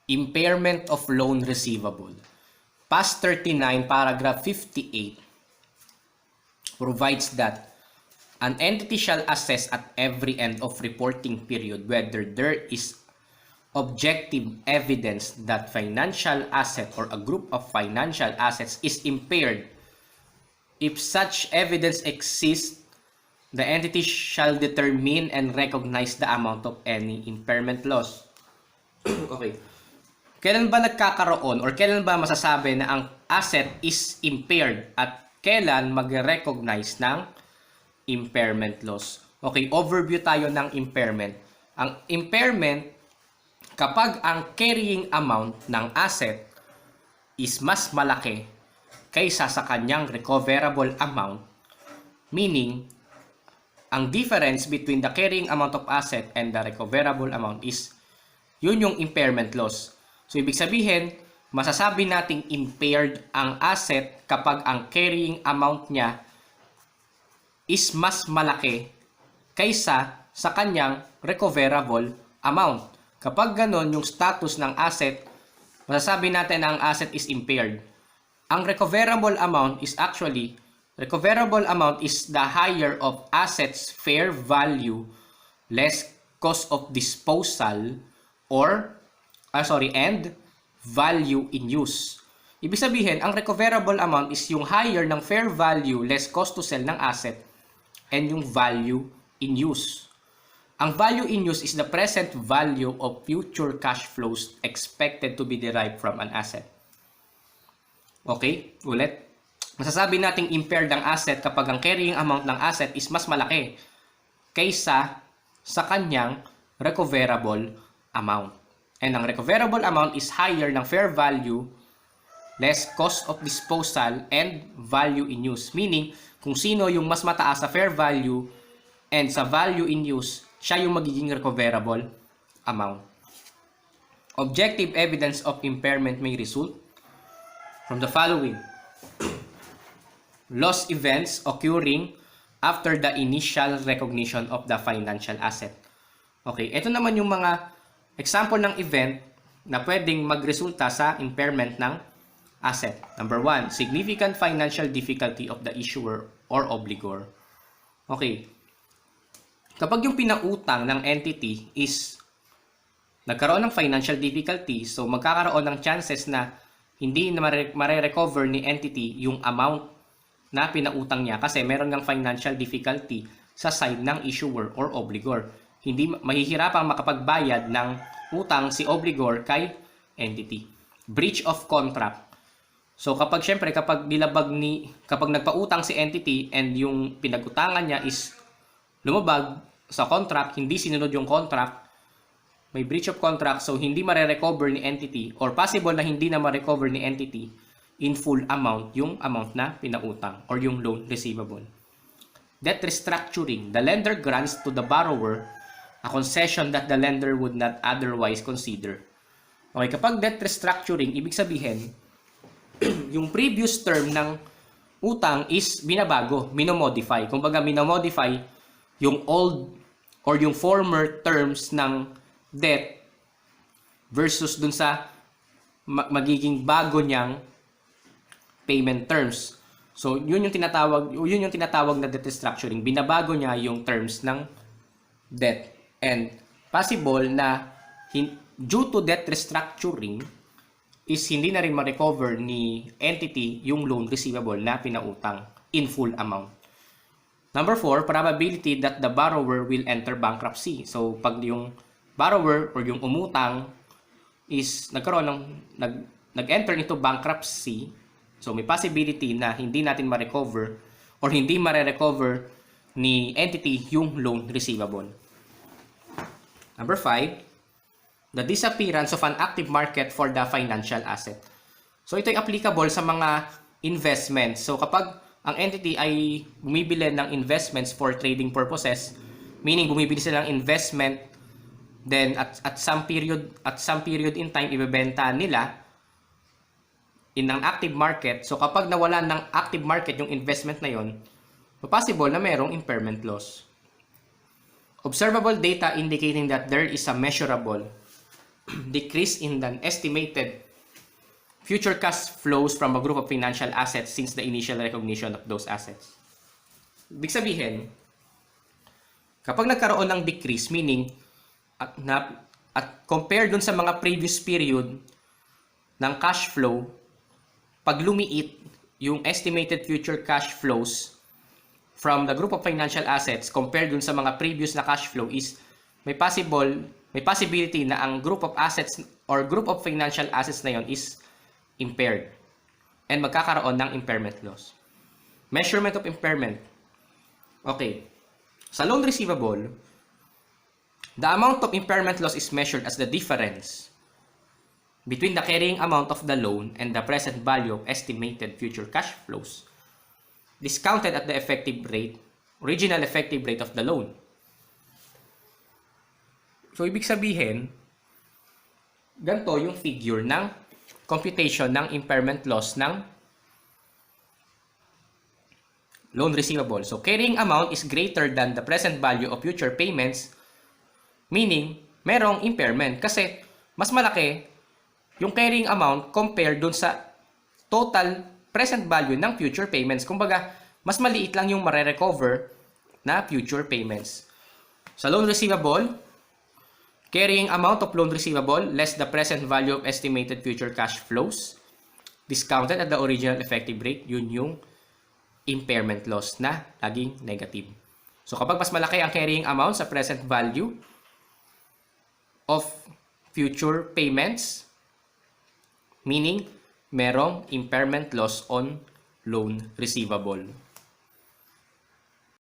Impairment of loan receivable. Past 39, paragraph 58 provides that an entity shall assess at every end of reporting period whether there is objective evidence that financial asset or a group of financial assets is impaired. If such evidence exists, the entity shall determine and recognize the amount of any impairment loss. Okay. Kailan ba nagkakaroon or kailan ba masasabi na ang asset is impaired at kailan mag-recognize ng impairment loss? Okay, overview tayo ng impairment. Ang impairment, kapag ang carrying amount ng asset is mas malaki kaysa sa kanyang recoverable amount, meaning, ang difference between the carrying amount of asset and the recoverable amount is, yun yung impairment loss. So, ibig sabihin, masasabi nating impaired ang asset kapag ang carrying amount niya is mas malaki kaysa sa kanyang recoverable amount. Kapag ganon yung status ng asset, masasabi natin na ang asset is impaired. Ang recoverable amount is the higher of assets fair value less cost of disposal and value in use. Ibig sabihin, ang recoverable amount is yung higher ng fair value less cost to sell ng asset and yung value in use. Ang value in use is the present value of future cash flows expected to be derived from an asset. Okay, ulit. Masasabi nating impaired ang asset kapag ang carrying amount ng asset is mas malaki kaysa sa kanyang recoverable amount. And ang recoverable amount is higher ng fair value less cost of disposal and value in use. Meaning, kung sino yung mas mataas sa fair value and sa value in use, siya yung magiging recoverable amount. Objective evidence of impairment may result from the following. Loss events occurring after the initial recognition of the financial asset. Okay, ito naman yung mga example ng event na pwedeng magresulta sa impairment ng asset. Number 1, significant financial difficulty of the issuer or obligor. Okay. Kapag yung pinautang ng entity is nagkaroon ng financial difficulty, so magkakaroon ng chances na hindi na mare-recover ni entity yung amount na pinautang niya kasi meron ng financial difficulty sa side ng issuer or obligor. Hindi mahihirapang makapagbayad ng utang si obligor kay entity. Breach of contract. So kapag kapag nagpautang si entity and yung pinagutangan niya is lumabag sa contract, hindi sinunod yung contract, may breach of contract, so hindi mare-recover ni entity or possible na hindi na ma-recover ni entity in full amount yung amount na pinautang or yung loan receivable. Debt restructuring. The lender grants to the borrower a concession that the lender would not otherwise consider. Okay, kapag debt restructuring, ibig sabihin, yung previous term ng utang is binabago, minomodify. Kumbaga, minomodify yung old or yung former terms ng debt versus dun sa magiging bago niyang payment terms. So, yun yung tinatawag na debt restructuring. Binabago niya yung terms ng debt. And possible na due to debt restructuring is hindi na rin ma-recover ni entity yung loan receivable na pinautang in full amount. Number 4, probability that the borrower will enter bankruptcy. So, pag yung borrower or yung umutang is nag-enter into bankruptcy, so may possibility na hindi natin ma-recover or hindi ma-recover ni entity yung loan receivable. Number 5, the disappearance of an active market for the financial asset. So, ito ay applicable sa mga investments. So, kapag ang entity ay bumibili ng investments for trading purposes, meaning bumibili sila ng investment, then at some period in time, ibebenta nila in ang active market. So, kapag nawala ng active market yung investment na yon, possible na mayroong impairment loss. Observable data indicating that there is a measurable decrease in the estimated future cash flows from a group of financial assets since the initial recognition of those assets. Ibig sabihin, kapag nagkaroon ng decrease, meaning at compare dun sa mga previous period ng cash flow, pag lumiit yung estimated future cash flows from the group of financial assets compared dun sa mga previous na cash flow is may possibility na ang group of assets or group of financial assets na yon is impaired and magkakaroon ng impairment loss. Measurement of impairment. Okay. Sa loan receivable, the amount of impairment loss is measured as the difference between the carrying amount of the loan and the present value of estimated future cash flows, discounted at the effective rate, original effective rate of the loan. So, ibig sabihin, ganito yung figure ng computation ng impairment loss ng loan receivable. So, carrying amount is greater than the present value of future payments, meaning, merong impairment. Kasi, mas malaki yung carrying amount compared dun sa total present value ng future payments. Kumbaga, mas maliit lang yung mare-recover na future payments. Sa loan receivable, carrying amount of loan receivable less the present value of estimated future cash flows discounted at the original effective rate, yun yung impairment loss na laging negative. So kapag mas malaki ang carrying amount sa present value of future payments, meaning merong impairment loss on loan receivable.